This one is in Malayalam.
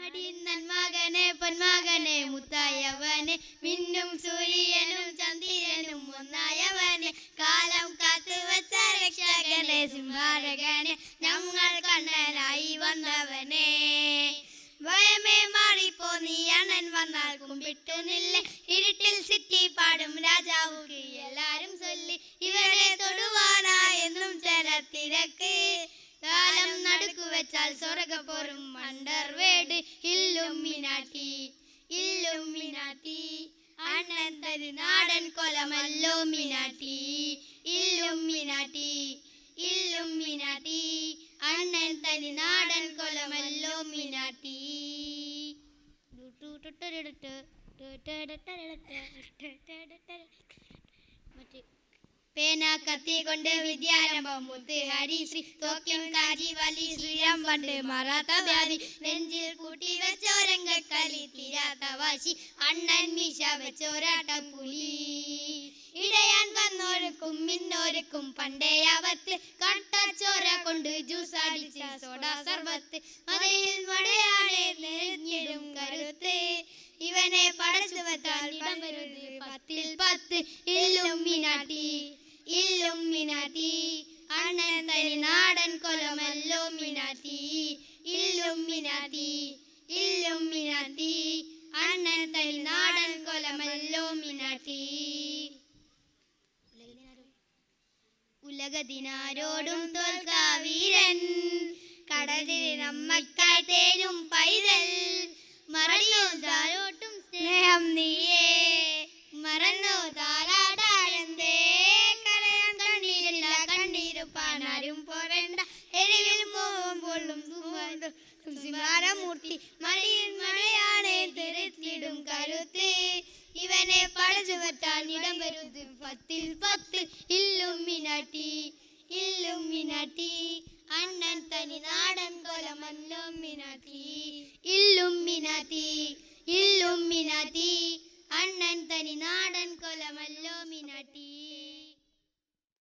മടിയൻ പൊന്മകനെ മുത്തായവനെ മിന്നും സൂര്യനും ചന്ദ്രനും ഒന്നായവനെ കാലം കാത്തുവച്ച രക്ഷകനെ സിംഹാരകനെ ഞങ്ങൾ കണ്ണനായി വന്നവനെ ഭയമേ മാറിപ്പോ നീ അണ്ണൻ വന്നാൽ കുമ്പിട്ടു നില്ലേ ഇരുട്ടിൽ സിറ്റി പാടും രാജാവുക്ക് എല്ലാരും ചൊല്ലി ഇവരെ തൊടുവാനായെന്നും ചില തിരക്ക് കാലം നടുക്കു വെച്ചാൽ സ്വർഗപ്പോറും അണ്ടർവേഡ് ഇല്ലുമിനാട്ടി അണ്ണൻ തരു നാടൻ കൊലമല്ലോ മിനാട്ടി ഇല്ലുമിനാട്ടി അണ്ണൻ തനി നാടൻ കൊലമല്ലോ മിനാട്ടി. പേന കത്തി കൊണ്ട് വിദ്യാരംഭം മുത്ത് ഹരിശ്രീ തോക്യം കാജി വലി ശ്രീരാം പണ്ട് മറാത്ത വ്യാധി നെഞ്ചിൽ കൂട്ടി വെച്ചോരങ്കക്കളി തീരാത്ത വാശി അണ്ണൻ മീശ വെച്ചോരാട്ട പുലി ഇടയാൻ വന്നോർക്കും മിന്നോർക്കും പണ്ടേ അവത്ത് കട്ടച്ചോര കൊണ്ട് ജ്യൂസ് അടിച്ച സോഡ സർവത്ത് മതിയിൽ മഴയാണേ നെഞ്ഞിടും കരുത്ത് ഇവനെ പടച്ചു വെച്ചാൽ ഇടം വരുത് 10 ഇല്ലുമിനാട്ടി അണ്ണൻ തനി നാടൻ കൊലമല്ലോ മിനാട്ടി ഇല്ലുമിനാട്ടി അണ്ണൻ തനി നാടൻ കൊലമല്ലോ മിനാട്ടി. ഉലകതിനാരോടും തോൽക്കാ വീരൻ കടലിൽ നമ്മക്കായി തേരും പൈതൽ മറന്നു താരോട്ടും സ്നേഹം നീയേ മറന്നു താരാടായെന്തേ കരയാൻ കണ്ണീരില്ല കണ്ണീരുപ്പാനാരും പോരണ്ട എരിവിൽ പോകുമ്പോഴും സിംഹാരമൂർത്തി മടിയിൽ മഴയാണേ തെരത്തിടും കരുത്ത് ഇവനെ പടച്ചു വെട്ടാൻ ഇടം വരുത് 10 ഇല്ലുമിനാട്ടി അണ്ണൻ തനി നാടൻ കൊലമല്ലോ മിനാട്ടി ഇല്ലുമിനാട്ടി അണ്ണൻ തനി നാടൻ കൊലമല്ലോ മിനാട്ടി.